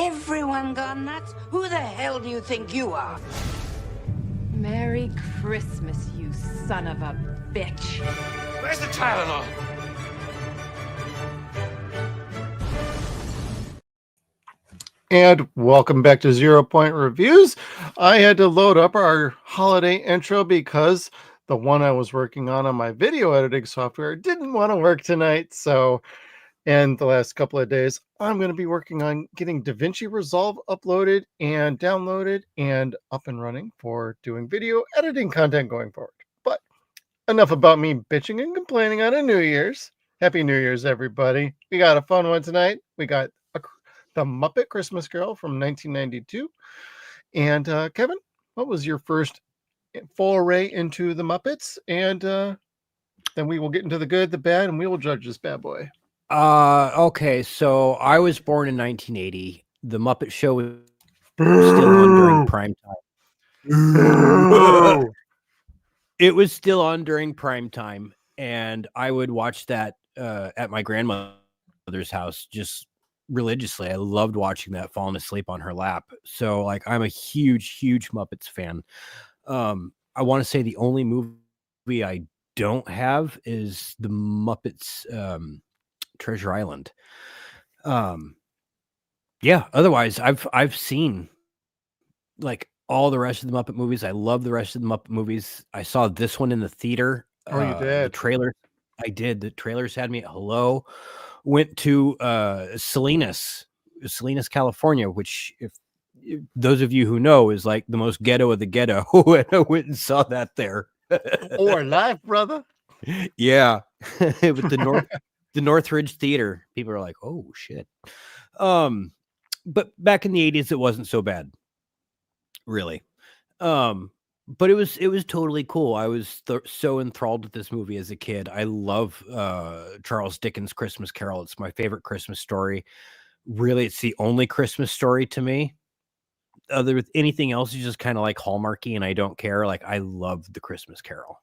Everyone gone nuts? Who the hell do you think you are? Merry Christmas, you son of a bitch. Where's the Tylenol? And welcome back to 0 Point Reviews. I had to load up our holiday intro because the one I was working on my video editing software didn't want to work tonight. So, in the last couple of days, I'm going to be working on getting DaVinci Resolve uploaded and downloaded and up and running for doing video editing content going forward. But enough about me bitching and complaining on a New Year's. Happy New Year's, everybody. We got a fun one tonight. We got the Muppet Christmas Carol from 1992. And Kevin, what was your first foray into the Muppets? And then we will get into the good, the bad, and we will judge this bad boy. Okay, so I was born in 1980. The Muppet Show was still on during prime time. It was still on during prime time, and I would watch that at my grandmother's house just religiously. I loved watching that, falling asleep on her lap. So like I'm a huge Muppets fan. I want to say the only movie I don't have is the Muppets Treasure Island. Yeah, otherwise I've seen like all the rest of the Muppet movies. I love the rest of the Muppet movies. I saw this one in the theater. Oh, you did? The trailer. I did. The trailers had me at hello. Went to Salinas, California, which if those of you who know is like the most ghetto of the ghetto. And I went and saw that there. Or life, brother. Yeah. With the Northridge Theater. People are like, oh shit. But back in the 80s, it wasn't so bad. Really. But it was totally cool. I was so enthralled with this movie as a kid. I love Charles Dickens' Christmas Carol. It's my favorite Christmas story. Really, it's the only Christmas story to me. Other with anything else is just kind of like Hallmarky, and I don't care. Like I love the Christmas Carol.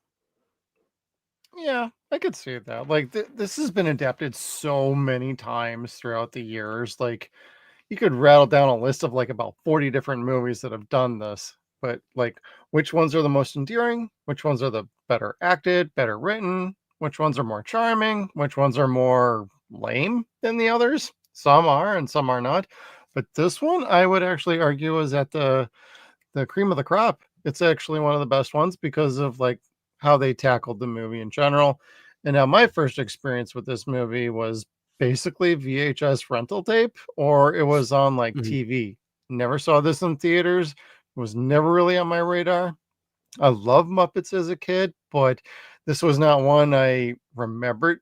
Yeah, I could see that. Like this has been adapted so many times throughout the years. Like you could rattle down a list of like about 40 different movies that have done this. But like, which ones are the most endearing? Which ones are the better acted, better written? Which ones are more charming? Which ones are more lame than the others? Some are and some are not. But this one, I would actually argue, is at the cream of the crop. It's actually one of the best ones because of like how they tackled the movie in general. And now my first experience with this movie was basically VHS rental tape, or it was on like TV. Never saw this in theaters. Was never really on my radar. I love Muppets as a kid, but this was not one I remembered.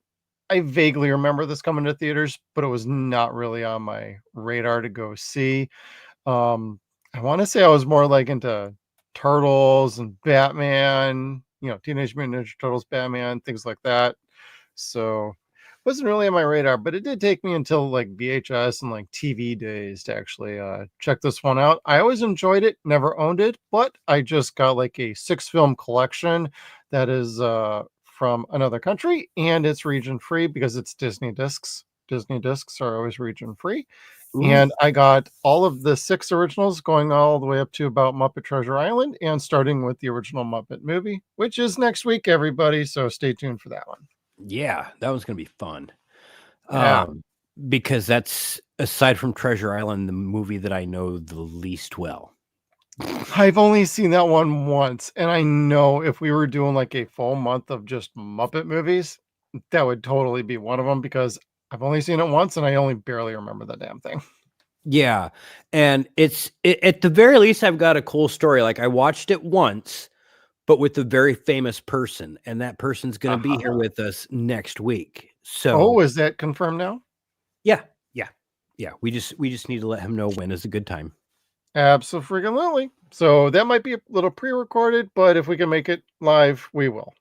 I vaguely remember this coming to theaters, but it was not really on my radar to go see. I want to say I was more like into Turtles and Batman, Teenage Mutant Ninja Turtles, Batman, things like that. So wasn't really on my radar, but it did take me until like VHS and like TV days to actually check this one out. I always enjoyed it, never owned it, but I just got like a 6-film collection that is from another country, and it's region free because it's Disney discs. Disney discs are always region free. Ooh. And I got all of the 6 originals going all the way up to about Muppet Treasure Island and starting with the original Muppet movie, which is next week, everybody. So stay tuned for that one. Yeah, that was going to be fun. Yeah. Because that's, aside from Treasure Island, the movie that I know the least well. I've only seen that one once, and I know if we were doing like a full month of just Muppet movies, that would totally be one of them because I've only seen it once and I only barely remember the damn thing. Yeah, and it's at the very least, I've got a cool story. Like I watched it once, but with a very famous person, and that person's going to be here with us next week. So, is that confirmed now? Yeah. We just need to let him know when is a good time. Absolutely. So that might be a little pre-recorded, but if we can make it live, we will.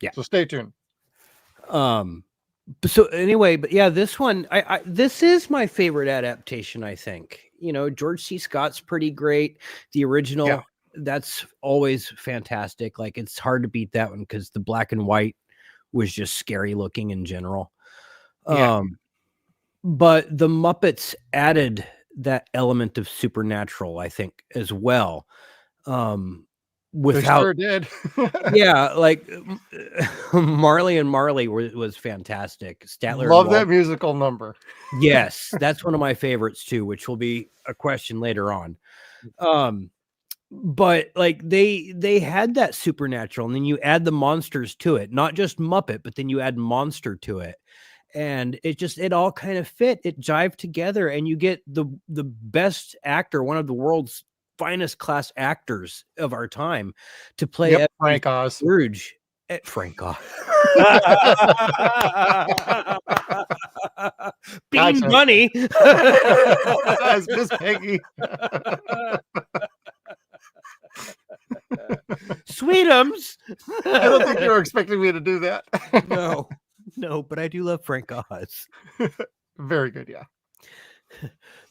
Yeah. So stay tuned. So anyway, but yeah, this one, this is my favorite adaptation. I think George C. Scott's pretty great. The original. Yeah. That's always fantastic. Like it's hard to beat that one because the black and white was just scary looking in general. Yeah. But the Muppets added that element of supernatural, I think, as well. They Without, sure did. yeah, like Marley and Marley was fantastic. Statler and Love that Walt, musical number. yes, that's one of my favorites too, which will be a question later on. But like they had that supernatural, and then you add the monsters to it, not just Muppet, but then you add monster to it, and it all kind of fit, it jived together, and you get the best actor, one of the world's finest class actors of our time, to play Frank Oz. Scrooge. Frank Oz. Bean Gotcha. Bunny. As Miss Peggy. Sweetums. I don't think you were expecting me to do that. No, but I do love Frank Oz. Very good, yeah.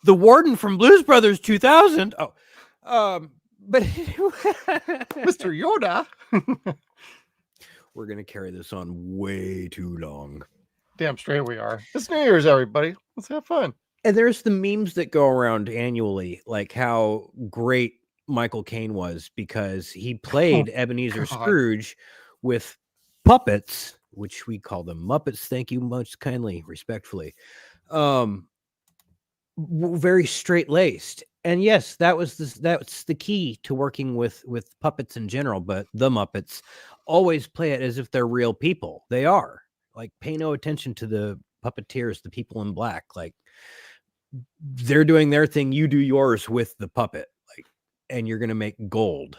The warden from Blues Brothers 2000. But Mr. Yoda. We're gonna carry this on way too long. Damn straight we are. It's New Year's, everybody. Let's have fun. And there's the memes that go around annually, like how great Michael Caine was because he played Ebenezer Scrooge with puppets, which we call them Muppets. Thank you most kindly, respectfully. Very straight-laced. And yes, that's the key to working with puppets in general, but the Muppets always play it as if they're real people. They are. Like, pay no attention to the puppeteers, the people in black. Like, they're doing their thing, you do yours with the puppet, like, and you're gonna make gold.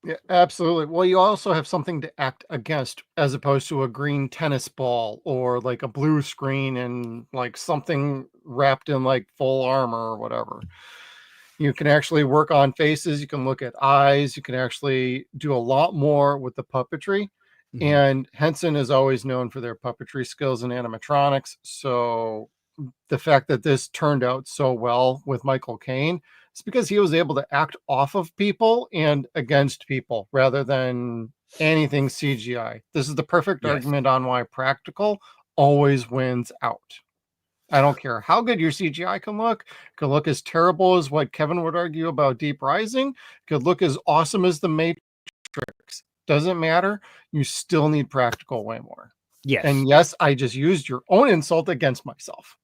Yeah, absolutely. Well, you also have something to act against as opposed to a green tennis ball or like a blue screen and like something wrapped in like full armor or whatever. You can actually work on faces, you can look at eyes, you can actually do a lot more with the puppetry. Mhm. And Henson is always known for their puppetry skills and animatronics. So the fact that this turned out so well with Michael Caine, it's because he was able to act off of people and against people rather than anything CGI. This is the perfect argument on why practical always wins out. I don't care how good your CGI can look as terrible as what Kevin would argue about Deep Rising, could look as awesome as The Matrix. Doesn't matter. You still need practical way more. Yes. And yes, I just used your own insult against myself.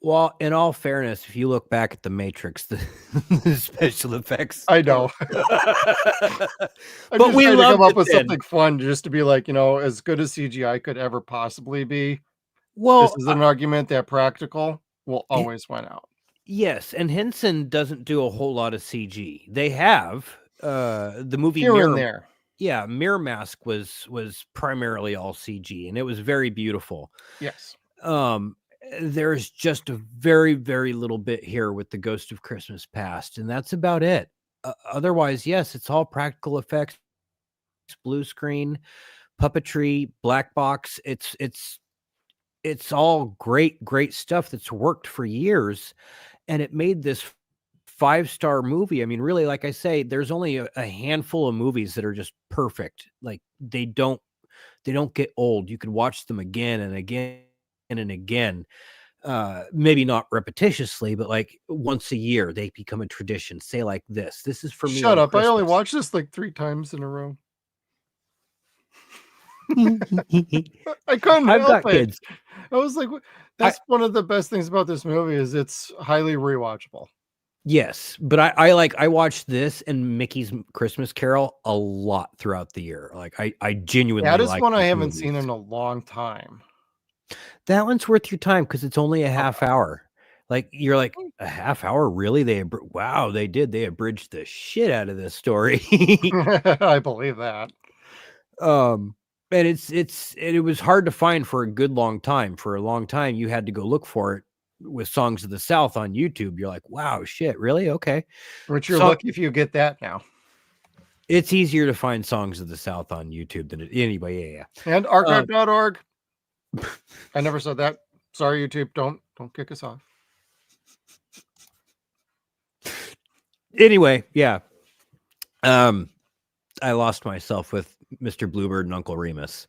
Well, in all fairness, if you look back at The Matrix, the special effects. I know. But we love to come up with something fun just to be like, as good as CGI could ever possibly be. Well, this is an argument that practical will always win out. Yes, and Henson doesn't do a whole lot of CG. They have the movie here Mirror, and there. Yeah, Mirror Mask was primarily all CG, and it was very beautiful. Yes. There's just a very, very little bit here with the Ghost of Christmas Past, and that's about it. Otherwise, yes, it's all practical effects, blue screen, puppetry, black box. It's all great stuff that's worked for years, and it made this 5-star movie. I mean, really, like I say, there's only a handful of movies that are just perfect. Like, they don't get old. You could watch them again and again and again. Maybe not repetitiously, but like once a year they become a tradition. Say like this is for me. Shut up. Christmas. I only watched this like 3 times in a row. I couldn't help it. Kids. I was like, that's one of the best things about this movie is it's highly rewatchable. Yes, but I watched this and Mickey's Christmas Carol a lot throughout the year. Like, I genuinely that is one I haven't seen in a long time. That one's worth your time because it's only a half hour. Like, you're like, a half hour? Really? They abridged the shit out of this story. I believe that. And it was hard to find for a good long time. For a long time, you had to go look for it with Songs of the South on YouTube. You're like, wow, shit, really? Okay. Which you're lucky if you get that now. It's easier to find Songs of the South on YouTube than anyway. Yeah. And archive.org. I never said that. Sorry, YouTube. Don't kick us off. Anyway, yeah. I lost myself with Mr. Bluebird and Uncle Remus.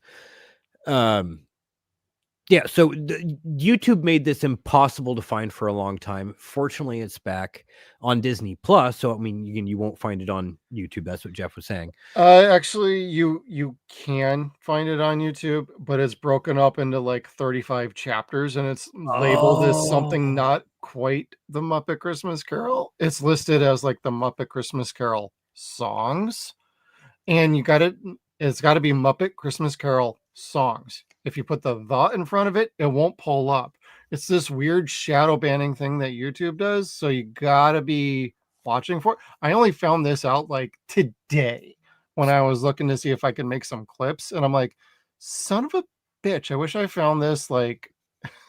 Yeah, so YouTube made this impossible to find for a long time. Fortunately, it's back on Disney Plus. So I mean, you won't find it on YouTube. That's what Jeff was saying. Actually, you can find it on YouTube, but it's broken up into like 35 chapters, and it's labeled as something Oh, not quite the Muppet Christmas Carol. It's listed as like the Muppet Christmas Carol songs, and it's got to be Muppet Christmas Carol songs. If you put the in front of it, it won't pull up. It's this weird shadow banning thing that YouTube does, so you gotta be watching for it. I only found this out like today when I was looking to see if I could make some clips, and I'm like, son of a bitch, I wish I found this like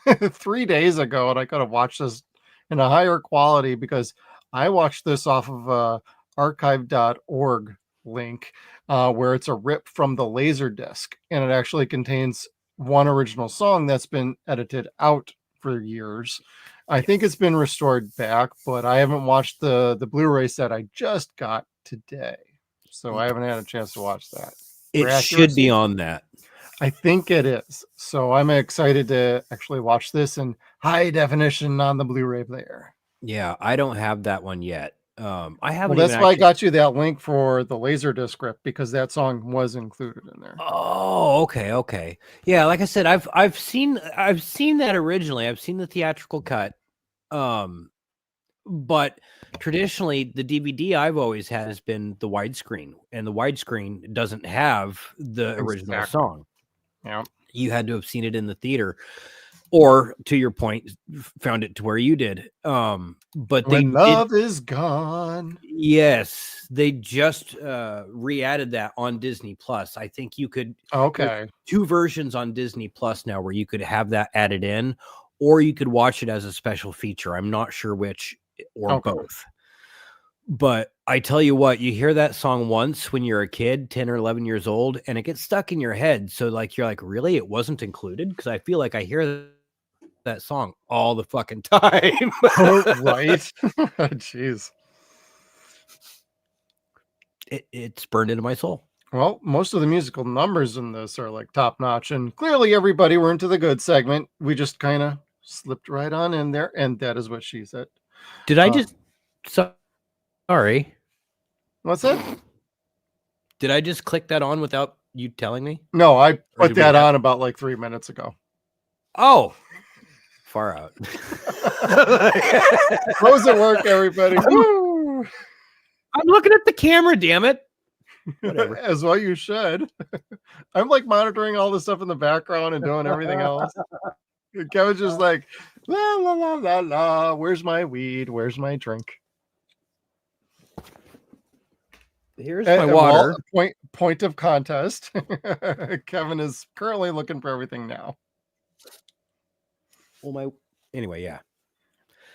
3 days ago and I could have watched this in a higher quality, because I watched this off of archive.org link, where it's a rip from the Laserdisc, and it actually contains one original song that's been edited out for years. I think it's been restored back, but I haven't watched the Blu-ray set I just got today, so I haven't had a chance to watch that. For it should be accuracy, on that. I think it is. So I'm excited to actually watch this in high definition on the Blu-ray player. Yeah, I don't have that one yet. I Well, haven't that's even why I actually. got you that link for the Laserdisc rip, because that song was included in there. Oh, okay. Yeah, like I said, I've seen that originally. I've seen the theatrical cut. But traditionally the DVD I've always had has been the widescreen, and the widescreen doesn't have the original Exactly. song. Yeah. You had to have seen it in the theater, or to your point, found it to where you did. But they When love is gone. yes, they just re-added that on Disney Plus. I think you could. There's Okay. 2 versions on Disney Plus now where you could have that added in, or you could watch it as a special feature. I'm not sure which, or Okay. both. But I tell you what, you hear that song once when you're a kid, 10 or 11 years old, and it gets stuck in your head. So like, you're like, really? It wasn't included? Because I feel like I hear that song all the fucking time. Right. Jeez. It's burned into my soul. Well, most of the musical numbers in this are like top notch, and clearly everybody were into the good segment. We just kind of slipped right on in there, and that is what she said. Did I just sorry. What's that? Did I just click that on without you telling me? No, I Or put did we that have- on about like 3 minutes ago. Oh, far out. Pros at work, everybody. Woo! I'm looking at the camera, damn it. Whatever. As well you should. I'm like monitoring all the stuff in the background and doing everything else. And Kevin's just like, la la la la la. Where's my weed? Where's my drink? Here's my water. Well, point of contest. Kevin is currently looking for everything now. Well, anyway, yeah.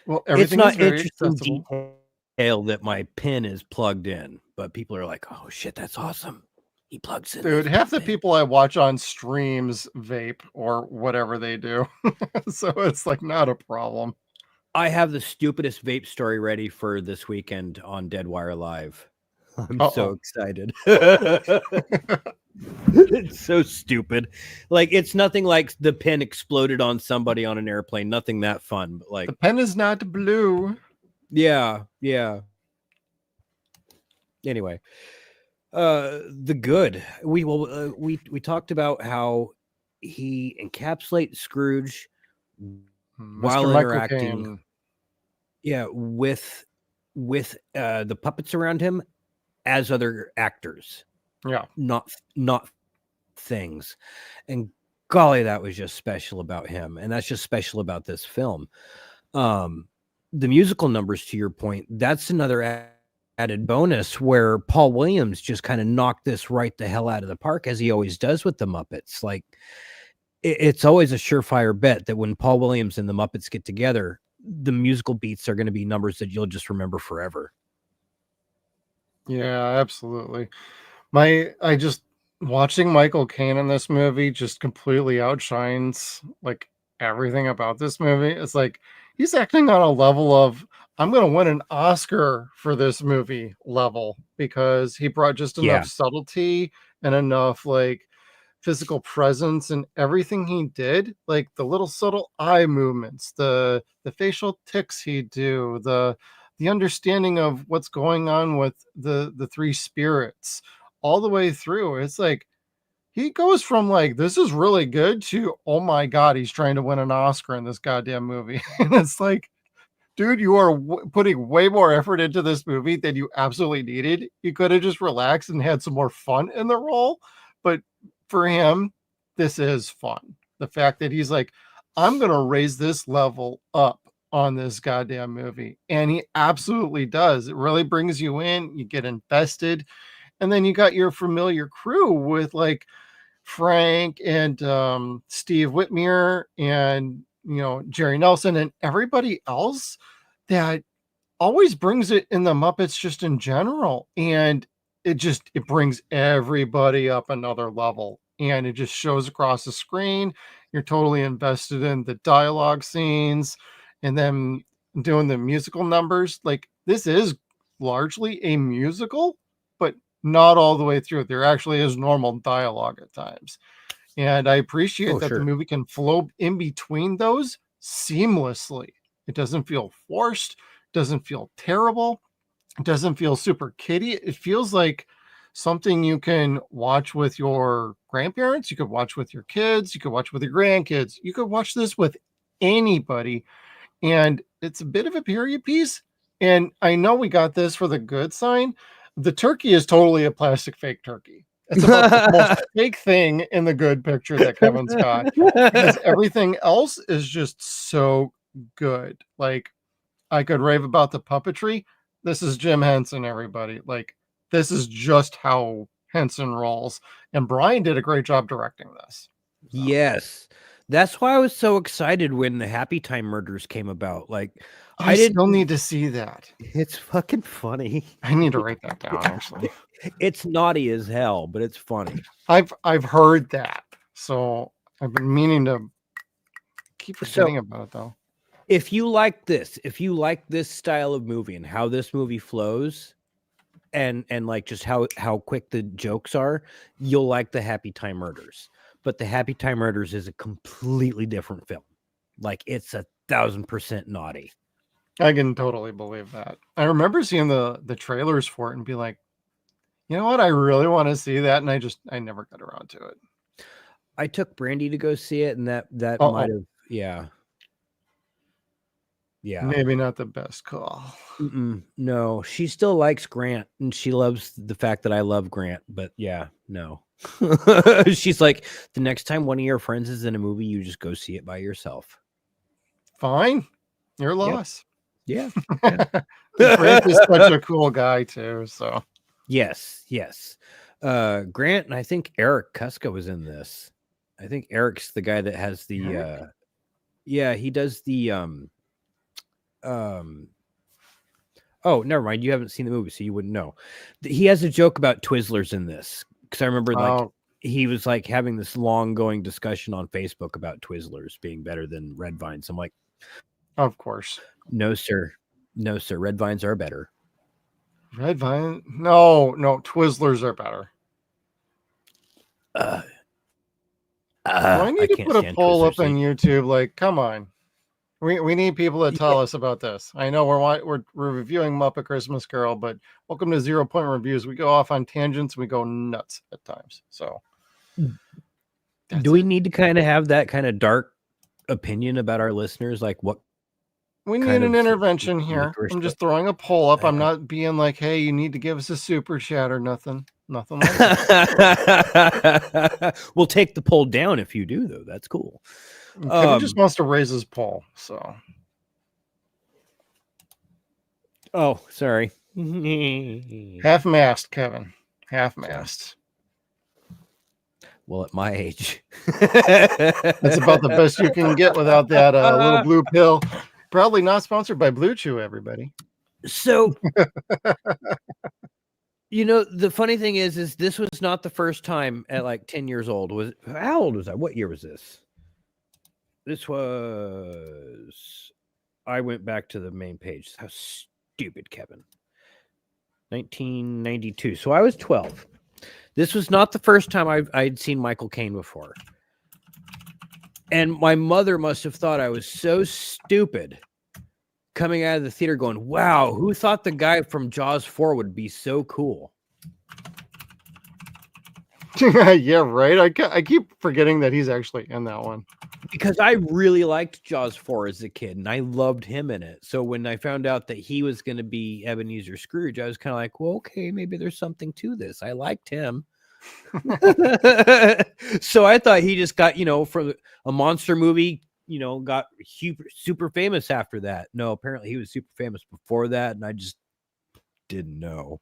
Well, It's everything not is very interesting accessible. detail that my pin is plugged in, but people are like, "Oh shit, that's awesome." He plugs in. Dude, his half the pin. people I watch on streams vape or whatever they do. So it's like not a problem. I have the stupidest vape story ready for this weekend on Deadwire Live. I'm so excited. It's so stupid. Like, it's nothing like the pen exploded on somebody on an airplane. Nothing that fun, but like The pen is not blue. yeah. Anyway, the good. We talked about how he encapsulates Scrooge while Mr. Michael interacting. Caine. Yeah, with the puppets around him as other actors. Yeah. Not things. And golly, that was just special about him, and that's just special about this film. The musical numbers, to your point, that's another added bonus where Paul Williams just kind of knocked this right the hell out of the park, as he always does with the Muppets. Like, it's always a surefire bet that when Paul Williams and the Muppets get together, the musical beats are going to be numbers that you'll just remember forever. Yeah, absolutely. Watching Michael Caine in this movie just completely outshines like everything about this movie. It's like he's acting on a level of I'm going to win an Oscar for this movie level, because he brought just enough subtlety and enough like physical presence and everything he did, like the little subtle eye movements, the facial tics he'd do, the understanding of what's going on with the three spirits all the way through. It's like he goes from like, this is really good to, oh my God, he's trying to win an Oscar in this goddamn movie. And it's like, dude, you are putting way more effort into this movie than you absolutely needed. You could have just relaxed and had some more fun in the role. But for him, this is fun. The fact that he's like, I'm going to raise this level up on this goddamn movie. And he absolutely does. It really brings you in. You get invested. And then you got your familiar crew with like Frank and Steve Whitmire and, Jerry Nelson and everybody else that always brings it in the Muppets just in general. And it brings everybody up another level, and it just shows across the screen. You're totally invested in the dialogue scenes and then doing the musical numbers. Like, this is largely a musical, but not all the way through. There actually is normal dialogue at times. And I appreciate that the movie can flow in between those seamlessly. It doesn't feel forced, doesn't feel terrible, it doesn't feel super kiddie. It feels like something you can watch with your grandparents, you could watch with your kids, you could watch with your grandkids, you could watch this with anybody. And it's a bit of a period piece. And I know we got this for the good sign. The turkey is totally a plastic fake turkey. It's about the most fake thing in the good picture that Kevin's got, because everything else is just so good. Like, I could rave about the puppetry. This is Jim Henson, everybody. Like, this is just how Henson rolls. And Brian did a great job directing this. So. Yes. That's why I was so excited when the Happy Time Murders came about. Like, I still need to see that. It's fucking funny. I need to write that down, actually. It's naughty as hell, but it's funny. I've heard that. So I've been meaning to keep forgetting about it, though. If you like this style of movie and how this movie flows, and like just how quick the jokes are, you'll like the Happy Time Murders. But the Happy Time Murders is a completely different film. Like, it's 1,000% naughty. I can totally believe that. I remember seeing the trailers for it and be like, you know what? I really want to see that. And I never got around to it. I took Brandy to go see it, and that might have, yeah. Maybe not the best call. No, she still likes Grant, and she loves the fact that I love Grant. But yeah, no. She's like, the next time one of your friends is in a movie, you just go see it by yourself. Fine. Your loss. Yeah. Grant is such a cool guy too. So yes. Grant, and I think Eric Kuska was in this. I think Eric's the guy that has the he does the oh, never mind. You haven't seen the movie, so you wouldn't know. He has a joke about Twizzlers in this, because I remember he was like having this long going discussion on Facebook about Twizzlers being better than Red Vines. I'm like, of course. No, sir. Red Vines are better. Red Vine? No, Twizzlers are better. Do I need to put a poll up on YouTube? Like, come on. We need people to tell us about this. I know we're reviewing Muppet Christmas Carol, but welcome to 0 Point Reviews. We go off on tangents. We go nuts at times. So, do we need to kind of have that kind of dark opinion about our listeners? Like, what? We need an intervention here. I'm just throwing a poll up. I'm not being like, hey, you need to give us a super chat or nothing. Nothing like that. We'll take the poll down if you do, though. That's cool. Kevin just wants to raise his poll. So. Oh, sorry. Half-mast, Kevin. Half-mast. Well, at my age. That's about the best you can get without that little blue pill. Probably not sponsored by Blue Chew, everybody. So, the funny thing is this was not the first time at like 10 years old. How old was I? What year was this? This was, I went back to the main page. How stupid, Kevin. 1992. So I was 12. This was not the first time I'd seen Michael Caine before. And my mother must have thought I was so stupid coming out of the theater going, wow, who thought the guy from Jaws 4 would be so cool? Yeah, right. I keep forgetting that he's actually in that one. Because I really liked Jaws 4 as a kid, and I loved him in it. So when I found out that he was going to be Ebenezer Scrooge, I was kind of like, well, okay, maybe there's something to this. I liked him. So I thought he just got, from a monster movie, got super famous after that. No, apparently he was super famous before that, and I just didn't know.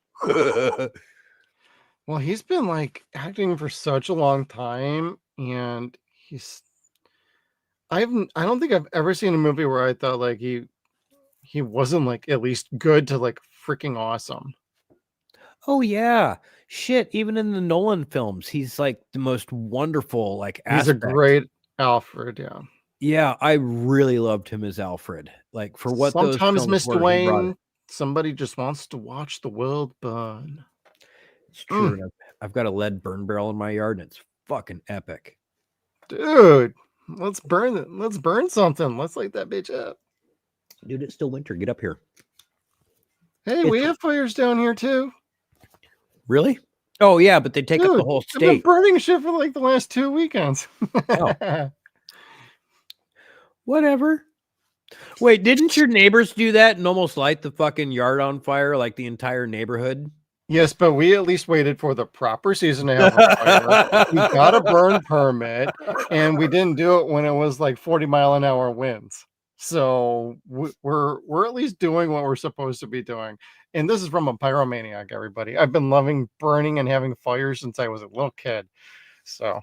Well, he's been like acting for such a long time, and I don't think I've ever seen a movie where I thought like he wasn't like at least good to like freaking awesome. Oh yeah, shit. Even in the Nolan films, he's like the most wonderful. Like He's a great Alfred. Yeah. Yeah, I really loved him as Alfred. Like for what sometimes those films Mr. Wayne, somebody just wants to watch the world burn. It's true. I've got a lead burn barrel in my yard, and it's fucking epic. Dude, let's burn it. Let's burn something. Let's light that bitch up. Dude, it's still winter. Get up here. Hey, we have fires down here too. Really? Oh yeah, but they take up the whole state. I've been burning shit for like the last 2 weekends. Oh. Whatever. Wait, didn't your neighbors do that and almost light the fucking yard on fire, like the entire neighborhood? Yes, but we at least waited for the proper season to have a fire. We got a burn permit, and we didn't do it when it was like 40-mile-an-hour winds. So we're at least doing what we're supposed to be doing. And this is from a pyromaniac, everybody. I've been loving burning and having fires since I was a little kid. So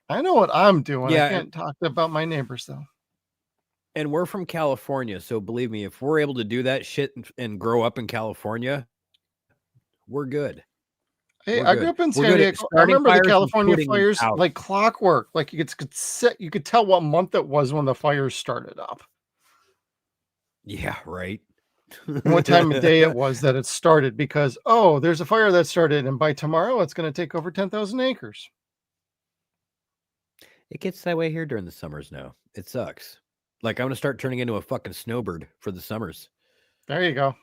I know what I'm doing. Yeah, I can't talk about my neighbors though. And we're from California, so believe me, if we're able to do that shit and grow up in California, we're good. Hey, I grew up in San Diego. I remember the California fires like clockwork. Like you could tell what month it was when the fires started up. Yeah, right. What time of day it was that it started, because there's a fire that started, and by tomorrow it's going to take over 10,000 acres. It gets that way here during the summers now. It sucks. Like I'm going to start turning into a fucking snowbird for the summers. There you go.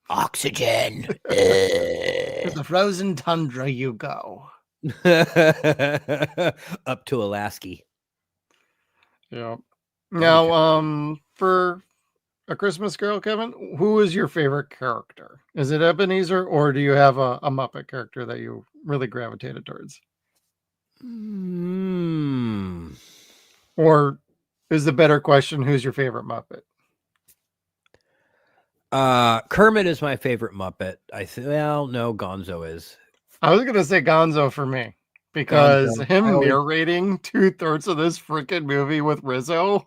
Oxygen. To the frozen tundra you go. Up to Alaska. Yeah. Now, for A Christmas Carol, Kevin, who is your favorite character? Is it Ebenezer, or do you have a Muppet character that you really gravitated towards? Or is the better question, who's your favorite Muppet? Kermit is my favorite Muppet. No, Gonzo is. I was gonna say Gonzo for me, because him narrating 2/3 of this freaking movie with Rizzo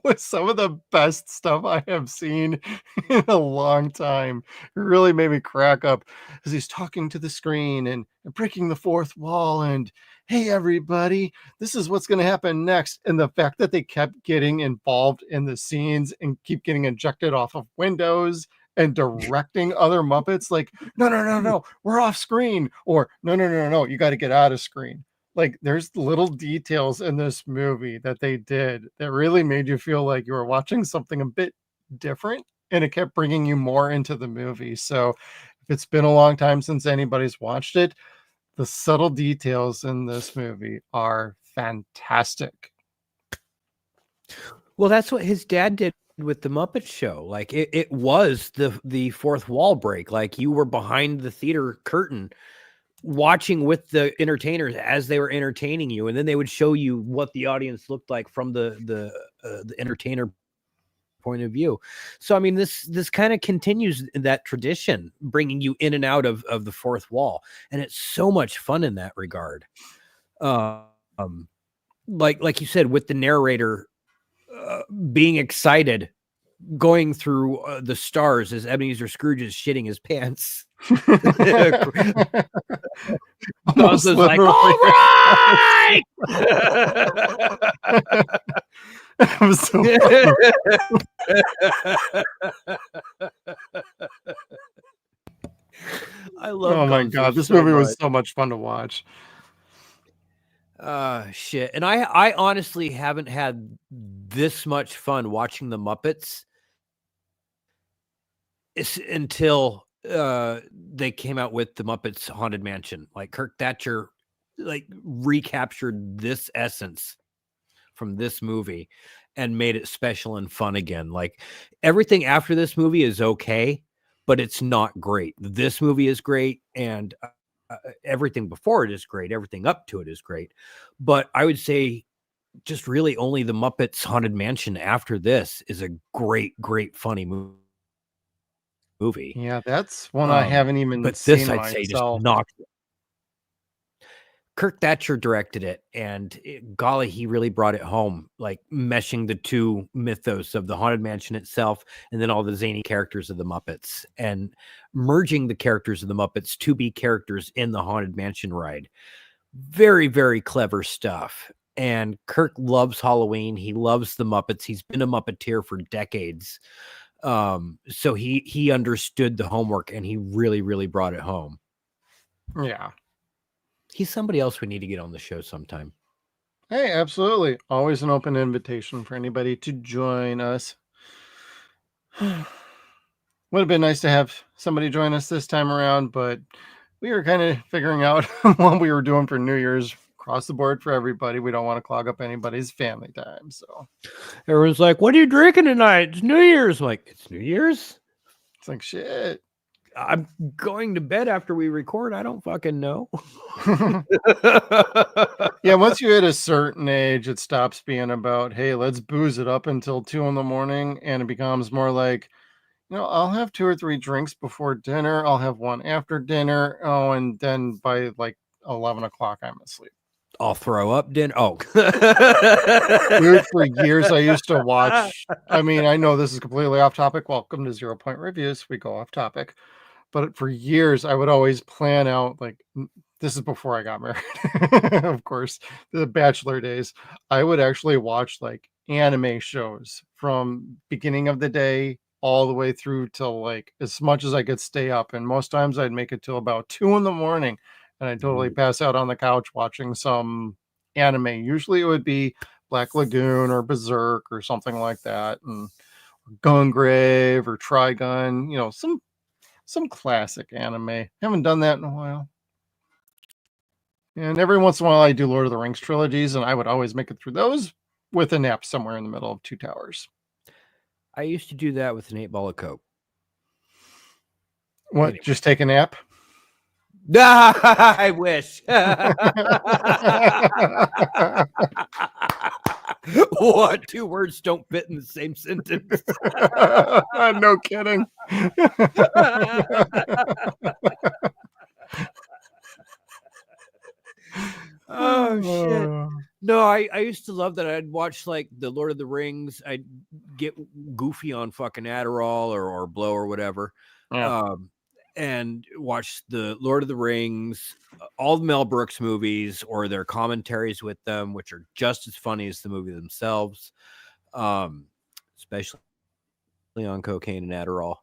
was some of the best stuff I have seen in a long time. It really made me crack up as he's talking to the screen and breaking the fourth wall and, hey everybody, this is what's going to happen next. And the fact that they kept getting involved in the scenes and keep getting ejected off of windows and directing other Muppets, like, no, we're off screen, or no, you got to get out of screen. Like, there's little details in this movie that they did that really made you feel like you were watching something a bit different, and it kept bringing you more into the movie. So if it's been a long time since anybody's watched it, the subtle details in this movie are fantastic. Well, that's what his dad did with the Muppet Show. Like it was the fourth wall break. Like you were behind the theater curtain watching with the entertainers as they were entertaining you, and then they would show you what the audience looked like from the entertainer point of view. So I mean, this kind of continues that tradition, bringing you in and out of the fourth wall, and it's so much fun in that regard. Like you said, with the narrator being excited, going through the stars as Ebenezer Scrooge is shitting his pants. Gonzo's like, all right. That was so I love Oh my Gonzo god, this so movie much. was so much fun to watch. Shit. And I honestly haven't had this much fun watching the Muppets until they came out with the Muppets Haunted Mansion. Like Kirk Thatcher like recaptured this essence from this movie and made it special and fun again. Like everything after this movie is okay, but it's not great. This movie is great, and everything before it is great. Everything up to it is great. But I would say just really only the Muppets Haunted Mansion after this is a great, great, funny movie. Yeah, that's one I haven't even But this, seen I'd say, just myself. knocked. Kirk Thatcher directed it, and golly, he really brought it home, like meshing the two mythos of the Haunted Mansion itself and then all the zany characters of the Muppets and merging the characters of the Muppets to be characters in the Haunted Mansion ride. Very, very clever stuff. And Kirk loves Halloween. He loves the Muppets. He's been a Muppeteer for decades. So he understood the homework and he really, really brought it home. Yeah. He's somebody else we need to get on the show sometime. Hey, absolutely. Always an open invitation for anybody to join us. Would have been nice to have somebody join us this time around, but we were kind of figuring out what we were doing for New Year's across the board for everybody. We don't want to clog up anybody's family time. So everyone's like, "What are you drinking tonight? It's New Year's." I'm like, it's New Year's? It's like, shit. I'm going to bed after we record. I don't fucking know. Yeah, once you hit a certain age, it stops being about, hey, let's booze it up until 2 a.m. and it becomes more like, I'll have 2 or 3 drinks before dinner. I'll have one after dinner. Oh, and then by like 11 o'clock, I'm asleep. I'll throw up dinner. Oh, dude, for years I used to watch. I mean, I know this is completely off topic. Welcome to 0 Point Reviews. We go off topic. But for years, I would always plan out, like, this is before I got married, of course, the bachelor days. I would actually watch like anime shows from beginning of the day all the way through till like as much as I could stay up. And most times I'd make it till about 2 a.m. and I'd totally pass out on the couch watching some anime. Usually it would be Black Lagoon or Berserk or something like that. And Gungrave or Trigun, some classic anime. Haven't done that in a while. And every once in a while I do Lord of the Rings trilogies, and I would always make it through those with a nap somewhere in the middle of Two Towers. I used to do that with an 8-ball of Coke. What? Anyway. Just take a nap? I wish. What? 2 words don't fit in the same sentence. No kidding. Oh shit. No, I used to love that. I'd watch like the Lord of the Rings. I'd get goofy on fucking Adderall or blow or whatever. Yeah. And watch the Lord of the Rings, all the Mel Brooks movies or their commentaries with them, which are just as funny as the movie themselves, especially on cocaine and Adderall.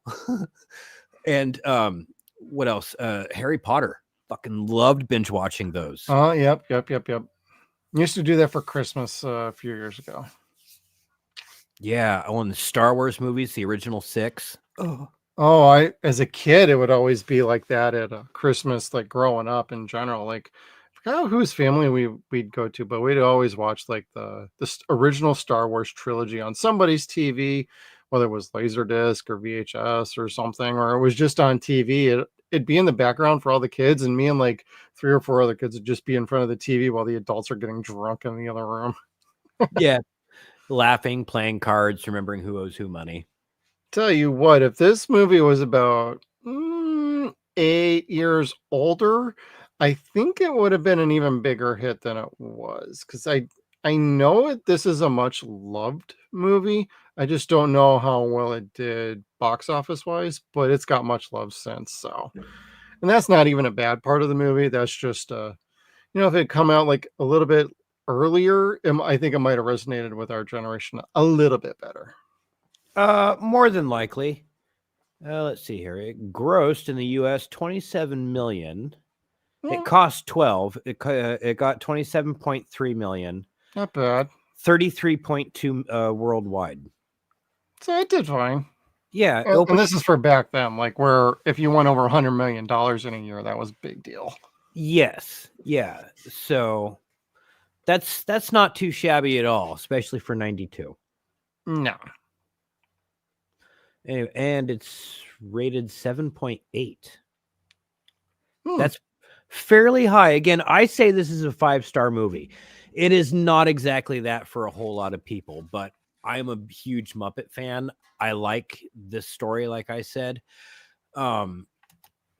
And what else? Harry Potter. Fucking loved binge watching those. Oh, yep. Used to do that for Christmas a few years ago. Yeah, on the Star Wars movies, the original 6. Oh, as a kid, it would always be like that at Christmas, like growing up in general. Like, I forgot whose family we'd go to, but we'd always watch like the original Star Wars trilogy on somebody's TV, whether it was Laserdisc or VHS or something, or it was just on TV. It'd be in the background for all the kids, and me and like 3 or 4 other kids would just be in front of the TV while the adults are getting drunk in the other room. Yeah, laughing, playing cards, remembering who owes who money. Tell you what, if this movie was about 8 years older, I think it would have been an even bigger hit than it was. Because I know this is a much loved movie. I just don't know how well it did box office wise, but it's got much love since. So, and that's not even a bad part of the movie. That's just if it had come out like a little bit earlier, I think it might have resonated with our generation a little bit better. More than likely. Let's see here. It grossed in the U.S. 27 million. Well, It cost 12. It got 27.3 million. not bad. 33.2 worldwide. So it did fine. Yeah, And this is for back then, like where if you went over $100 million in a year, that was a big deal. Yes, yeah. So that's not too shabby at all, especially for 92. No. Anyway, and it's rated 7.8. Hmm. That's fairly high. Again, I say this is a 5-star movie. It is not exactly that for a whole lot of people, but I'm a huge Muppet fan. I like this story, like I said. And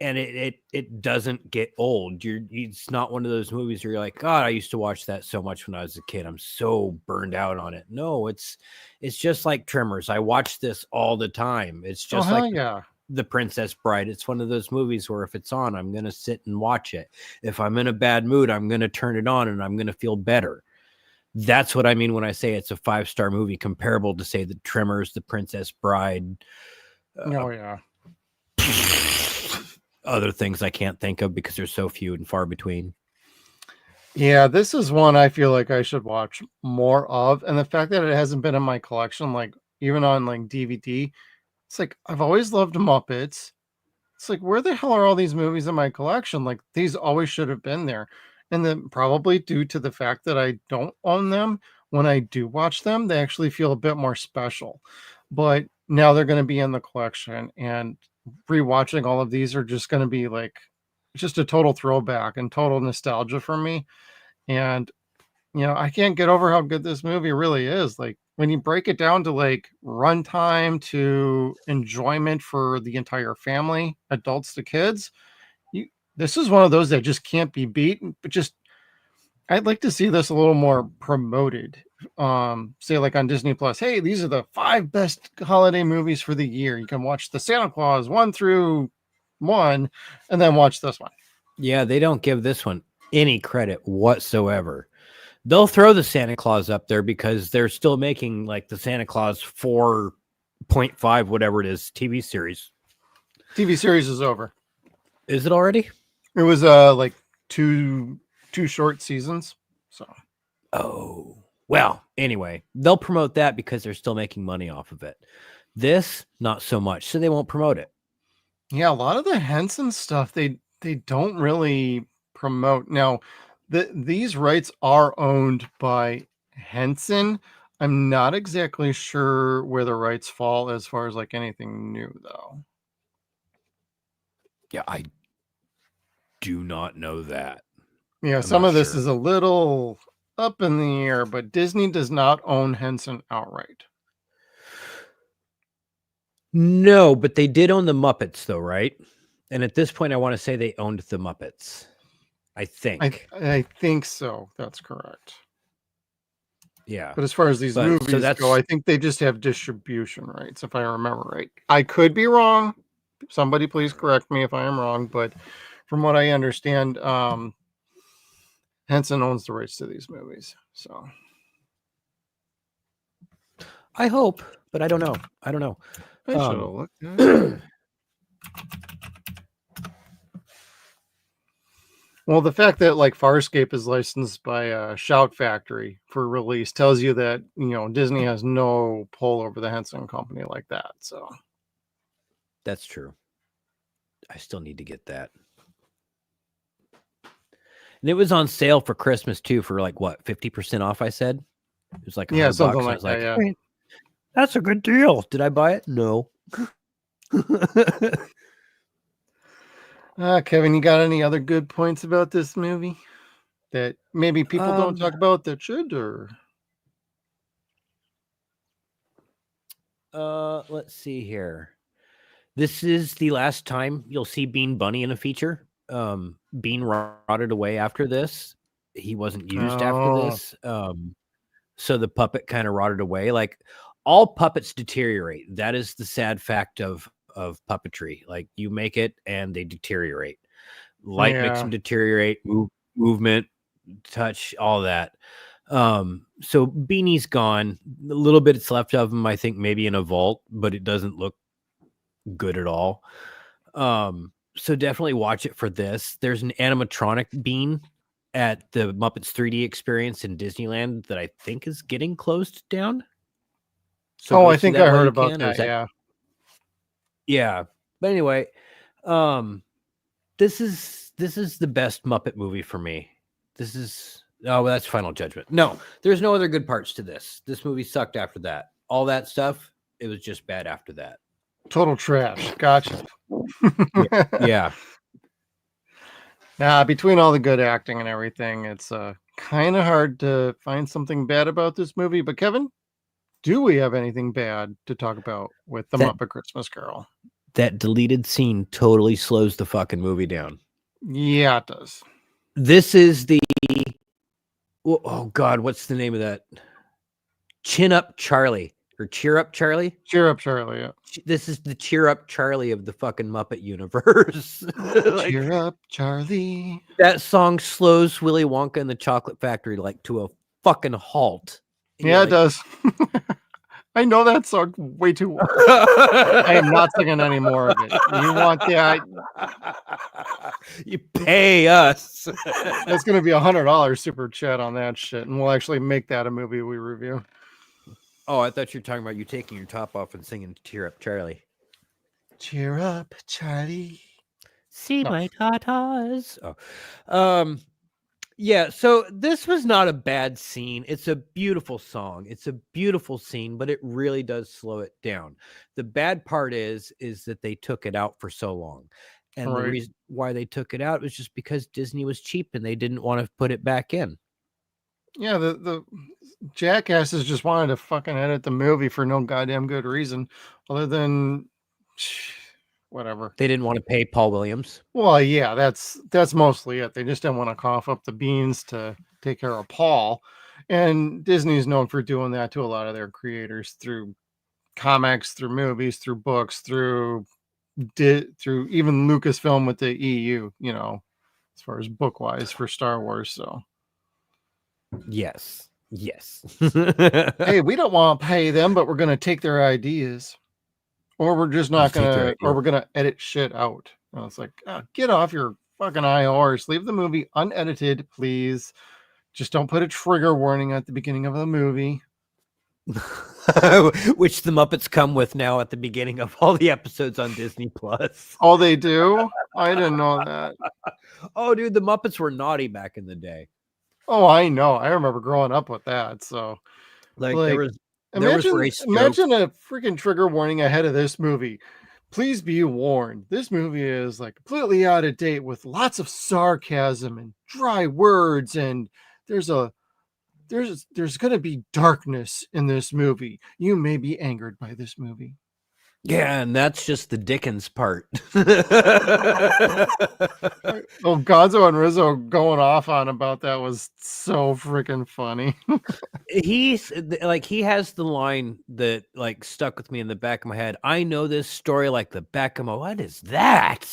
it doesn't get old. It's not one of those movies where you're like, God, I used to watch that so much when I was a kid. I'm so burned out on it. No, it's just like Tremors. I watch this all the time. It's just like The Princess Bride. It's one of those movies where if it's on, I'm going to sit and watch it. If I'm in a bad mood, I'm going to turn it on and I'm going to feel better. That's what I mean when I say it's a 5-star movie, comparable to, say, The Tremors, The Princess Bride. Other things I can't think of because they're so few and far between. Yeah, this is one I feel like I should watch more of. And the fact that it hasn't been in my collection, like even on like DVD, it's like I've always loved Muppets. It's like, where the hell are all these movies in my collection? Like these always should have been there. And then probably due to the fact that I don't own them, when I do watch them, they actually feel a bit more special. But now they're going to be in the collection, and rewatching all of these are just going to be like just a total throwback and total nostalgia for me. And I can't get over how good this movie really is. Like when you break it down to like runtime to enjoyment for the entire family, adults to kids, this is one of those that just can't be beaten. But just I'd like to see this a little more promoted. Say like on Disney Plus, hey, these are the 5 best holiday movies for the year. You can watch the Santa Claus 1 through 1 and then watch this one. Yeah, they don't give this one any credit whatsoever. They'll throw the Santa Claus up there because they're still making like the Santa Claus 4.5, whatever it is, TV series. TV series is over. Is it already? It was like two short seasons. So well, anyway, they'll promote that because they're still making money off of it. This, not so much, so they won't promote it. Yeah, a lot of the Henson stuff they don't really promote. Now, these rights are owned by Henson. I'm not exactly sure where the rights fall as far as like anything new though. Yeah, I do not know that. Yeah, some of this is a little up in the air, but Disney does not own Henson outright. No, but they did own the Muppets though, right? And at this point, I want to say they owned the Muppets. I think. I think so. That's correct. Yeah. But as far as these movies go, I think they just have distribution rights, if I remember right. I could be wrong. Somebody please correct me if I am wrong. But from what I understand, Henson owns the rights to these movies. So I hope, but I don't know. I don't know. I should have looked. Well, the fact that like Farscape is licensed by Shout Factory for release tells you that Disney has no pull over the Henson Company like that. So that's true. I still need to get that. And it was on sale for Christmas too, for like what, 50% off? I said it was like something like that. Yeah, hey, that's a good deal. Did I buy it? No. Kevin, you got any other good points about this movie that maybe people don't talk about that should? Or let's see here. This is the last time you'll see Bean Bunny in a feature. Bean rotted away after this. He wasn't used after this. So the puppet kind of rotted away. Like all puppets deteriorate. That is the sad fact of puppetry. Like you make it and they deteriorate. Light makes them deteriorate, movement, touch, all that. So Beanie's gone. A little bit it's left of him, I think maybe in a vault, but it doesn't look good at all. So definitely watch it for this. There's an animatronic bean at the Muppets 3D experience in Disneyland that I think is getting closed down. So Oh, go I see think that I while heard you about can, or is that. that Yeah. yeah. But anyway, this is the best Muppet movie for me. This is well, that's Final Judgment. No, there's no other good parts to this. This movie sucked after that. All that stuff, it was just bad after that. Total trash. Gotcha. Yeah. Nah, between all the good acting and everything, it's kind of hard to find something bad about this movie. But Kevin, do we have anything bad to talk about with the That Muppet Christmas Carol? that deleted scene totally slows the fucking movie down. Yeah, it does. This is the oh god, what's the name of that? Chin Up Charlie or Cheer Up Charlie? Cheer up, Charlie. Yeah. This is the Cheer Up Charlie of the fucking Muppet universe. Like, Cheer up, Charlie. that song slows Willy Wonka and the Chocolate Factory like to a fucking halt. And Yeah, you're it does. I know that song way too well. I am not singing any more of it. You want that? You pay us. That's going to be $100 super chat on that shit, and we'll actually make that a movie we review. Oh, I thought you were talking about you taking your top off and singing Cheer Up Charlie. Cheer up, Charlie. See my tatas. Oh. Yeah, so this was not a bad scene. It's a beautiful song. It's a beautiful scene, but it really does slow it down. The bad part is that they took it out for so long. And the reason why they took it out was just because Disney was cheap and they didn't want to put it back in. Yeah, the jackasses just wanted to fucking edit the movie for no goddamn good reason other than whatever. They didn't want to pay Paul Williams. Well, yeah, that's mostly it. They just didn't want to cough up the beans to take care of Paul. And Disney's known for doing that to a lot of their creators through comics, through movies, through books, through even Lucasfilm with the EU, you know, as far as book wise for Star Wars. So yes. Hey, we don't want to pay them, but we're going to take their ideas, or we're just not going to, or we're going to edit shit out. And it's like, get off your fucking high horse. Leave the movie unedited, please. Just don't put a trigger warning at the beginning of the movie. Which the Muppets come with now at the beginning of all the episodes on Disney Plus. Oh, they do? I didn't know that. Oh, dude, the Muppets were naughty back in the day. Oh, I know. I remember growing up with that. So, like there was imagine a freaking trigger warning ahead of this movie. Please be warned. This movie is like completely out of date with lots of sarcasm and dry words, and there's going to be darkness in this movie. You may be angered by this movie. Yeah, and that's just the Dickens part. Oh, Gonzo and Rizzo going off on about that was so freaking funny. He has the line that like stuck with me in the back of my head. I know this story like the back of my. What is that?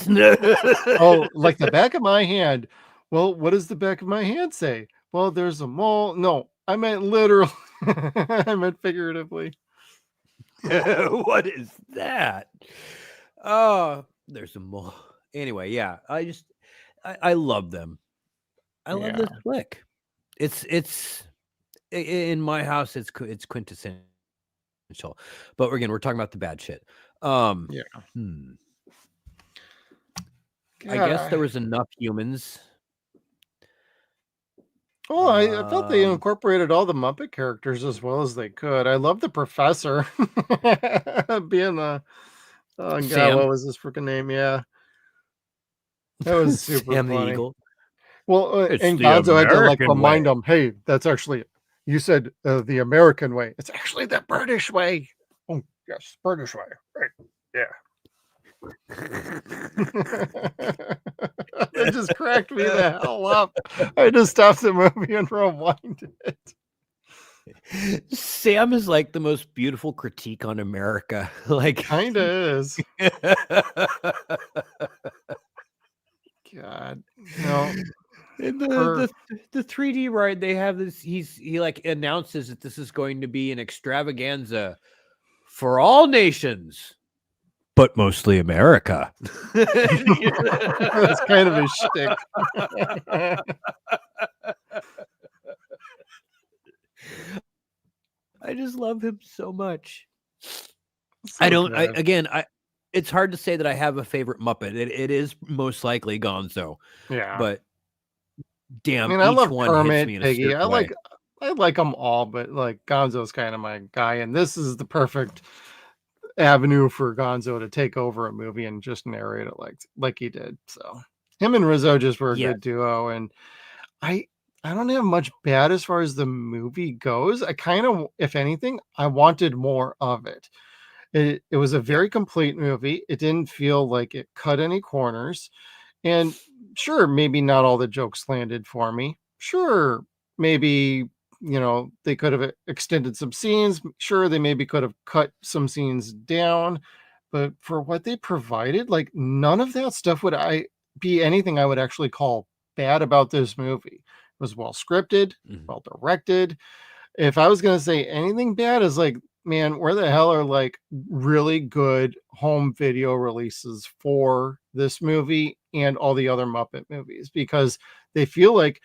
Oh, like the back of my hand. Well, what does the back of my hand say? Well, there's a mole. No, I meant literally. I meant figuratively. What is that? Oh, there's a mole. Anyway, yeah, I love them. I love this flick. It's in my house. It's quintessential. But again, we're talking about the bad shit. I guess there was enough humans. Oh, I thought they incorporated all the Muppet characters as well as they could. I love the professor being the God, what was his freaking name? Yeah, that was super Sam funny. the Eagle. Well, and Gonzo had to like remind him, "Hey, that's actually you said the American way. It's actually the British way." Oh, yes, British way. Right? Yeah. It just cracked me the hell up. I just stopped the movie and rewinded it. Sam is like the most beautiful critique on America. Like, kind of is. God, no. In the 3D ride, they have this. He like announces that this is going to be an extravaganza for all nations. but mostly America. That's kind of his shtick. I just love him so much. So good. It's hard to say that I have a favorite Muppet. It is most likely Gonzo, Yeah. but damn, I mean, I each love one hits Kermit, me in a Piggy. certain way. I like them all, but like Gonzo's kind of my guy, and this is the perfect avenue for Gonzo to take over a movie and just narrate it like he did. So him and Rizzo just were a Yeah. good duo, and I I don't have much bad as far as the movie goes. I kind of, if anything, I wanted more of it. It was a very complete movie. It didn't feel like it cut any corners. And sure, maybe not all the jokes landed for me. Sure, maybe, they could have extended some scenes. Sure, they maybe could have cut some scenes down. But for what they provided, like none of that stuff would be anything I would actually call bad about this movie. It was well scripted, well directed. If I was going to say anything bad, is like, man, where the hell are like really good home video releases for this movie and all the other Muppet movies? Because they feel like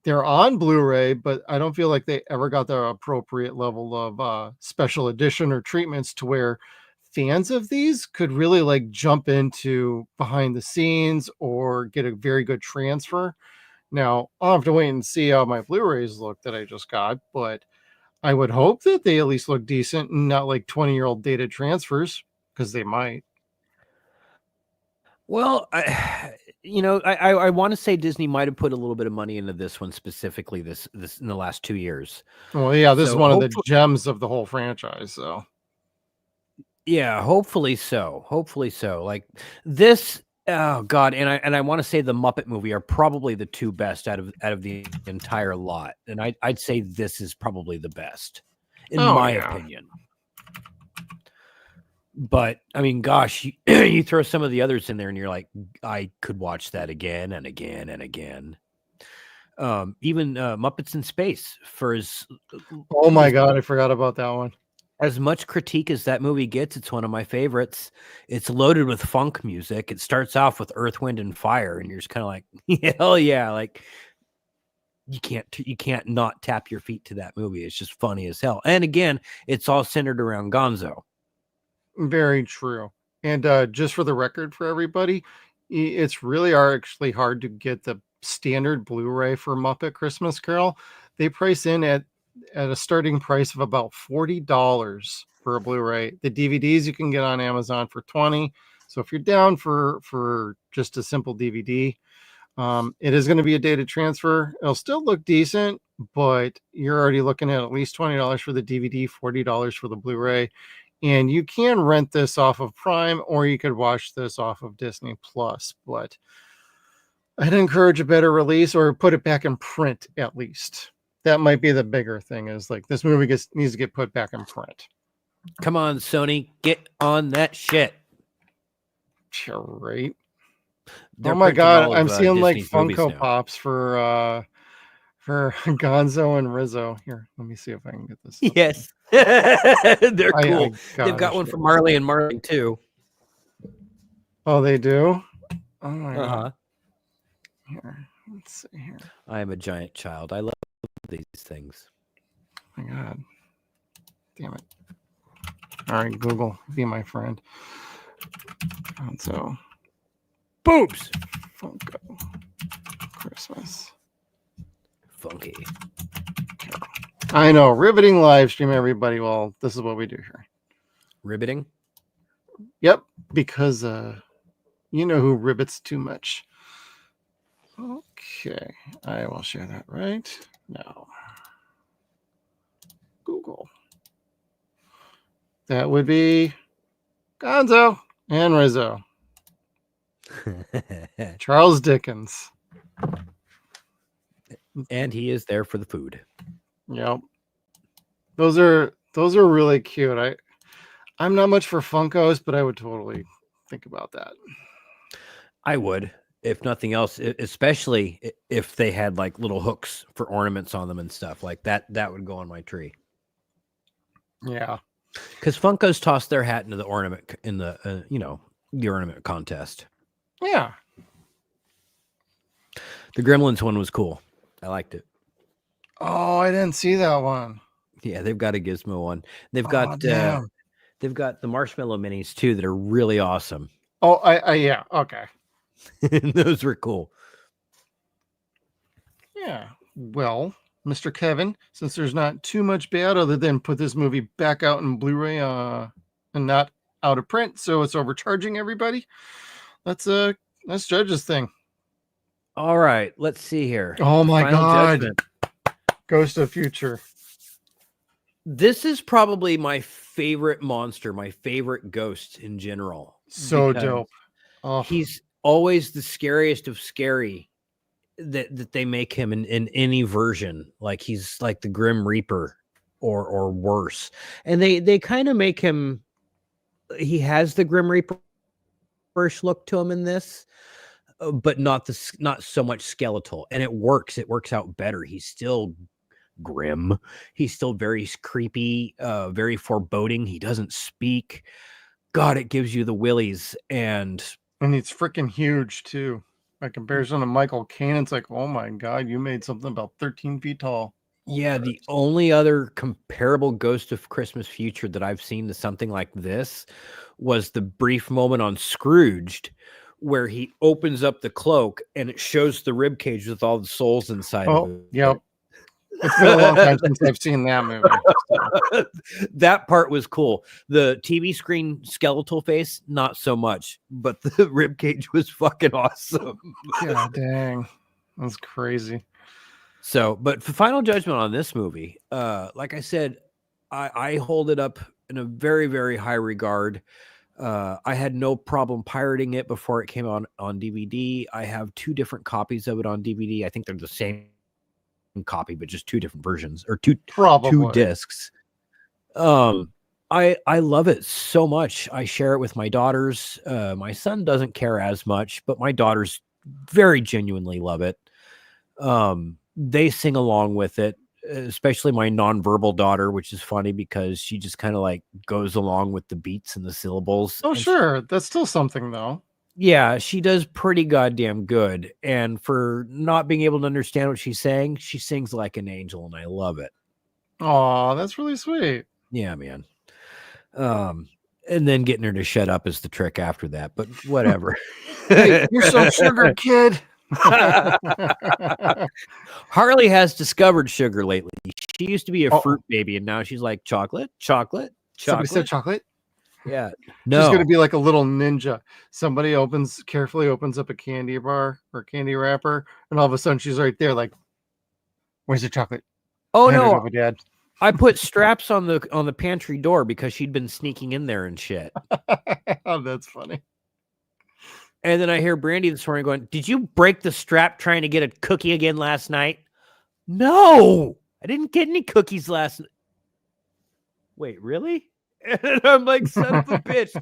they're on Blu-ray, but I don't feel like they ever got the appropriate level of special edition or treatments to where fans of these could really like jump into behind the scenes or get a very good transfer. Now, I'll have to wait and see how my Blu-rays look that I just got, but I would hope that they at least look decent and not like 20-year-old dated transfers, because they might. Well, I want to say Disney might have put a little bit of money into this one specifically this in the last 2 years. Well, yeah, this is So one of the gems of the whole franchise, so. Yeah, hopefully so. Hopefully so. Like this, oh God, and I want to say the Muppet movie are probably the two best out of the entire lot. And I'd say this is probably the best, in my opinion. But I mean, gosh, you throw some of the others in there, and you're like, I could watch that again and again and again. Even Muppets in Space for as oh my God, I forgot about that one. As much critique as that movie gets, it's one of my favorites. It's loaded with funk music. It starts off with Earth, Wind, and Fire, and you're just kind of like, hell yeah! Like you can't not tap your feet to that movie. It's just funny as hell. And again, it's all centered around Gonzo. Very true. And just for the record for everybody, it's really actually hard to get the standard Blu-ray for Muppet Christmas Carol. They price in at a starting price of about $40 for a Blu-ray. The DVDs you can get on Amazon for $20. So if you're down for just a simple DVD, it is going to be a data transfer. It'll still look decent, but you're already looking at least $20 for the DVD, $40 for the Blu-ray. And you can rent this off of Prime, or you could watch this off of Disney Plus. But I'd encourage a better release, or put it back in print at least. That might be the bigger thing, is like this movie needs to get put back in print. Come on, Sony, get on that shit. Sure, right. They're oh my God, I'm seeing like Disney's Funko Pops for Gonzo and Rizzo. Here, let me see if I can get this. Yes. They're cool. They've got one for Marley and Marley too. Oh, they do? Oh my God. Here, let's see here. I am a giant child. I love these things. Oh my God. Damn it. All right, Google, be my friend. So, boobs. Funko Christmas. Funky. I know, riveting live stream, everybody. Well, this is what we do here. Riveting? Yep, because you know who ribbits too much. Okay, I will share that right now. Google. That would be Gonzo and Rizzo. Charles Dickens. And he is there for the food. Yep. Those are really cute. I'm not much for Funkos, but I would totally think about that. I would, if nothing else, especially if they had like little hooks for ornaments on them and stuff like that. That would go on my tree. Yeah. Because Funko's tossed their hat into the ornament in the the ornament contest. Yeah. The Gremlins one was cool. I liked it. Oh, I didn't see that one. Yeah, they've got a Gizmo one. They've Oh, got damn. they've got the Marshmallow minis too that are really awesome. Oh, yeah. Okay. Those were cool. Yeah. Well, Mr. Kevin, since there's not too much bad other than put this movie back out in Blu-ray and not out of print, so it's overcharging everybody. Let's judge this thing. All right, let's see here. Oh my Final God. Judgment. Ghost of Future. This is probably my favorite monster, my favorite ghost in general. So because dope. Oh, He's always the scariest of scary that they make him in any version. Like he's like the Grim Reaper or worse. And they kind of make him, he has the Grim Reaper look to him in this, but not so much skeletal. And it works out better. He's still grim. He's still very creepy, very foreboding. He doesn't speak. God, it gives you the willies. And he's freaking huge too. By comparison to Michael Caine, it's like, oh my God, you made something about 13 feet tall. yeah, the only other comparable Ghost of Christmas Future that I've seen to something like this was the brief moment on Scrooged where he opens up the cloak and it shows the rib cage with all the souls inside of it. Yep. It's been a long time since I've seen that movie. So. That part was cool. The TV screen skeletal face, not so much, but the rib cage was fucking awesome. Yeah, dang. That's crazy. So, but for final judgment on this movie, like I said, I hold it up in a very, very high regard. I had no problem pirating it before it came on DVD. I have 2 different copies of it on DVD. I think they're the same copy, but just 2 different versions or two discs. I love it so much. I share it with my daughters. My son doesn't care as much, but my daughters very genuinely love it. They sing along with it, especially my nonverbal daughter, which is funny because she just kind of like goes along with the beats and the syllables. Oh, sure. That's still something though. Yeah, she does pretty goddamn good. And for not being able to understand what she's saying, she sings like an angel, and I love it. Oh, that's really sweet. Yeah, man. And then getting her to shut up is the trick after that, but whatever. Hey, you're so sugar, kid. Harley has discovered sugar lately. She used to be a fruit baby, and now she's like chocolate. Somebody said chocolate? Yeah. No. She's going to be like a little ninja. Somebody carefully opens up a candy bar or candy wrapper, and all of a sudden she's right there like, where's the chocolate? Oh, no. Dad. I put straps on the pantry door because she'd been sneaking in there and shit. Oh, that's funny. And then I hear Brandy this morning going, "Did you break the strap trying to get a cookie again last night?" No, I didn't get any cookies last night. Wait, really? And I'm like, son of a bitch.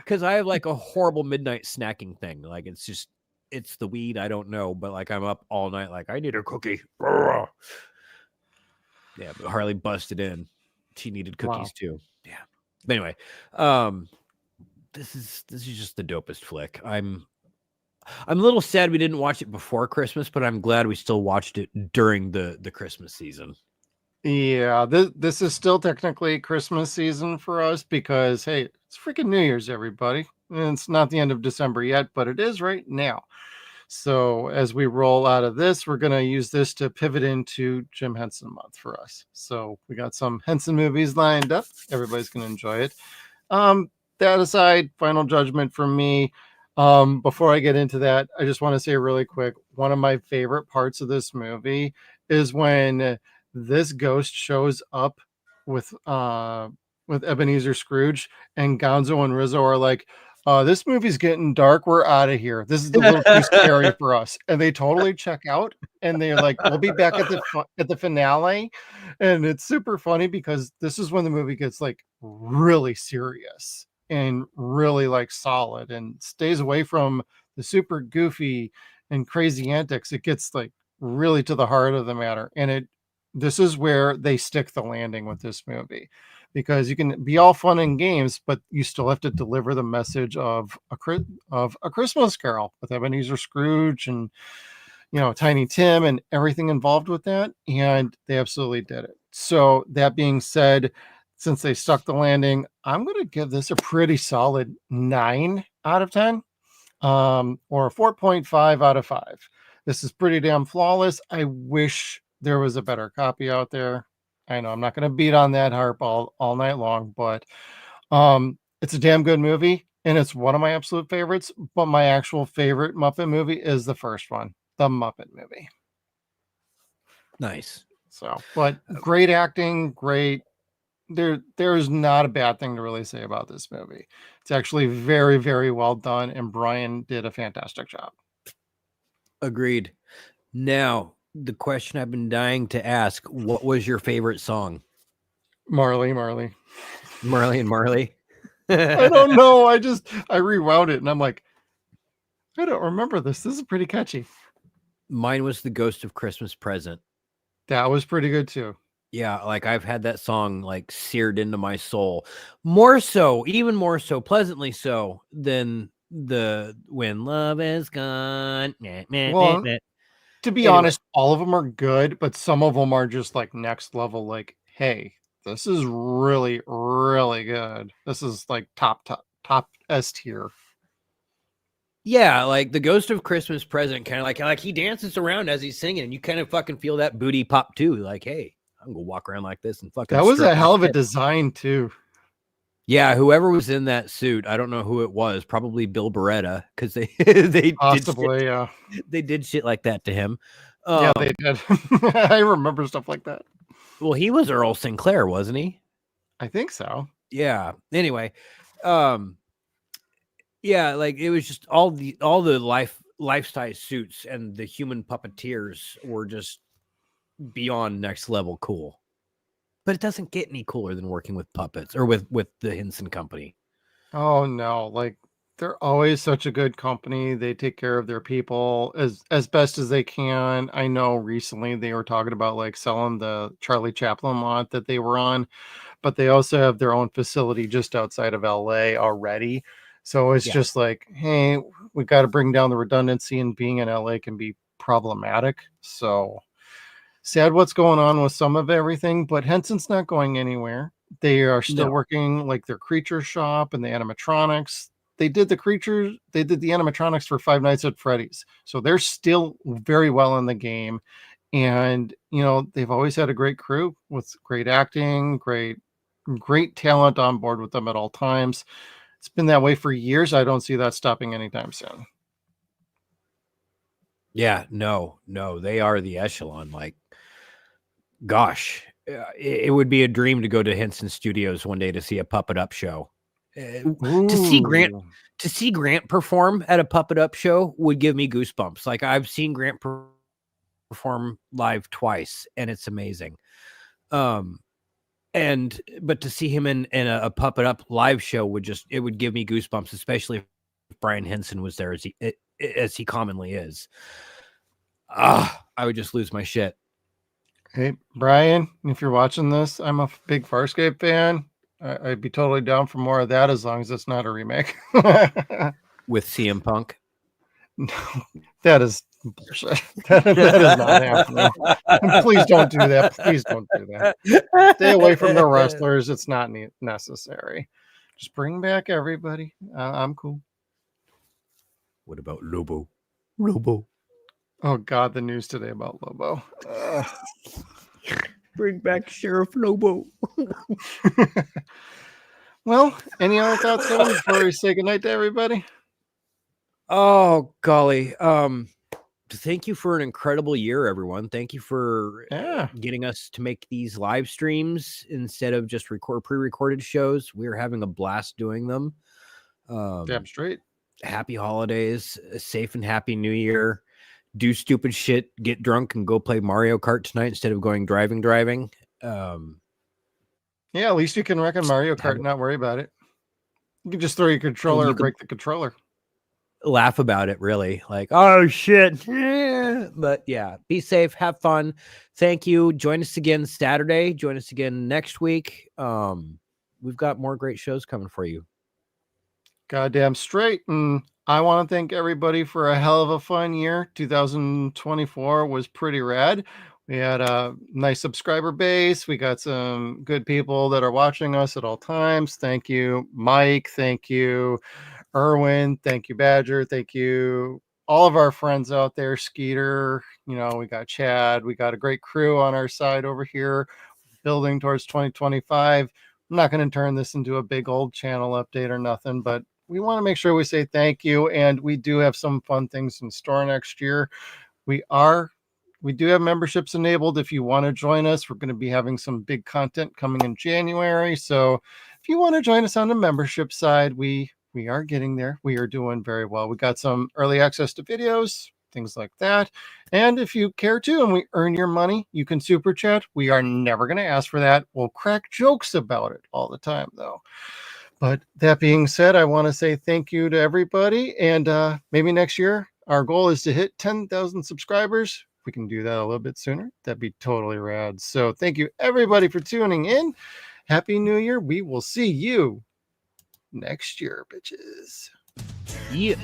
Because I have like a horrible midnight snacking thing. Like it's the weed. I don't know. But like I'm up all night. Like I need a cookie. Yeah, but Harley busted in. She needed cookies too. Yeah. But anyway, this is just the dopest flick. I'm a little sad we didn't watch it before Christmas, but I'm glad we still watched it during the Christmas season. Yeah, this is still technically Christmas season for us because, hey, it's freaking New Year's, everybody. And it's not the end of December yet, but it is right now. So as we roll out of this, we're going to use this to pivot into Jim Henson month for us. So we got some Henson movies lined up. Everybody's going to enjoy it. That aside, final judgment from me. Before I get into that, I just want to say really quick, one of my favorite parts of this movie is when this ghost shows up with Ebenezer Scrooge, and Gonzo and Rizzo are like, this movie's getting dark, we're out of here, this is a little too scary for us, and they totally check out, and they're like, we'll be back at the finale. And it's super funny because this is when the movie gets like really serious and really like solid and stays away from the super goofy and crazy antics. It gets like really to the heart of the matter, and This is where they stick the landing with this movie, because you can be all fun and games, but you still have to deliver the message of a Christmas Carol with Ebenezer Scrooge and Tiny Tim and everything involved with that, and they absolutely did it. So that being said, since they stuck the landing, I'm going to give this a pretty solid 9 out of 10, or a 4.5 out of 5. This is pretty damn flawless. I wish there was a better copy out there. I know I'm not going to beat on that harp all night long, but it's a damn good movie, and it's one of my absolute favorites. But my actual favorite Muppet movie is the first one, the Muppet movie. Nice. So, but great acting, great. There's not a bad thing to really say about this movie. It's actually very, very well done, and Brian did a fantastic job. Agreed. Now, the question I've been dying to ask: what was your favorite song? Marley. And Marley. I don't know. I rewound it, and I'm like, I don't remember this. This is pretty catchy. Mine was The Ghost of Christmas Present. That was pretty good too. Yeah, like I've had that song like seared into my soul. More so, even more so, pleasantly so than the When Love Is Gone. Well, to be honest, all of them are good, but some of them are just like next level. Like, hey, this is really, really good. This is like top S tier. Yeah, like The Ghost of Christmas Present, kind of like he dances around as he's singing, and you kind of fucking feel that booty pop too. Like, hey, I'm gonna walk around like this and fucking. That was a hell of a design too. Yeah, whoever was in that suit, I don't know who it was. Probably Bill Beretta, because they possibly they did shit like that to him. Yeah, they did. I remember stuff like that. Well, he was Earl Sinclair, wasn't he? I think so. Yeah. Anyway, yeah, like it was just all the life-size suits and the human puppeteers were just beyond next level cool. But it doesn't get any cooler than working with puppets or with the Henson Company. Oh no, like they're always such a good company. They take care of their people as best as they can. I know recently they were talking about like selling the Charlie Chaplin lot that they were on, but they also have their own facility just outside of LA already. So it's just like, hey, we got to bring down the redundancy, and being in LA can be problematic. So sad what's going on with some of everything, but Henson's not going anywhere. They are still working like their creature shop and the animatronics. They did the animatronics for Five Nights at Freddy's. So they're still very well in the game. And, they've always had a great crew with great acting, great talent on board with them at all times. It's been that way for years. I don't see that stopping anytime soon. Yeah, no, they are the echelon. Like, gosh, it would be a dream to go to Henson Studios one day to see a Puppet Up show. To see Grant perform at a Puppet Up show would give me goosebumps. Like, I've seen Grant perform live twice, and it's amazing. But to see him in a Puppet Up live show would give me goosebumps, especially if Brian Henson was there as he commonly is. I would just lose my shit. Hey, Brian, if you're watching this, I'm a big Farscape fan. I'd be totally down for more of that as long as it's not a remake. With CM Punk? No, that is bullshit. That is not happening. Please don't do that. Please don't do that. Stay away from the wrestlers. It's not necessary. Just bring back everybody. I'm cool. What about Lobo? Lobo. Oh, God, the news today about Lobo. Bring back Sheriff Lobo. Well, any other thoughts before we say goodnight to everybody? Oh, golly. Thank you for an incredible year, everyone. Thank you for getting us to make these live streams instead of just pre-recorded shows. We're having a blast doing them. Damn straight. Happy holidays, a safe and happy new year. Do stupid shit, get drunk, and go play Mario Kart tonight instead of going driving. Yeah, at least you can wreck on Mario Kart and not worry about it. You can just throw your controller or break the controller. laugh about it, really. Like, oh shit. But yeah, be safe, have fun. Thank you. Join us again Saturday. Join us again next week. We've got more great shows coming for you. Goddamn straight. And I want to thank everybody for a hell of a fun year. 2024 was pretty rad. We had a nice subscriber base. We got some good people that are watching us at all times. Thank you, Mike. Thank you, Erwin. Thank you, Badger. Thank you, all of our friends out there. Skeeter, we got Chad. We got a great crew on our side over here, building towards 2025. I'm not going to turn this into a big old channel update or nothing, but we want to make sure we say thank you. And we do have some fun things in store next year. We do have memberships enabled. If you want to join us, we're going to be having some big content coming in January. So if you want to join us on the membership side, we are getting there. We are doing very well. We got some early access to videos, things like that. And if you care to, and we earn your money, you can super chat. We are never going to ask for that. We'll crack jokes about it all the time, though. But that being said, I want to say thank you to everybody. And maybe next year, our goal is to hit 10,000 subscribers. If we can do that a little bit sooner, that'd be totally rad. So thank you, everybody, for tuning in. Happy New Year. We will see you next year, bitches. Yeah.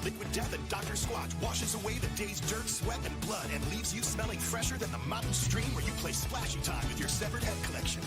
Liquid Death and Dr. Squatch washes away the day's dirt, sweat, and blood and leaves you smelling fresher than the mountain stream where you play splashy time with your severed head collection.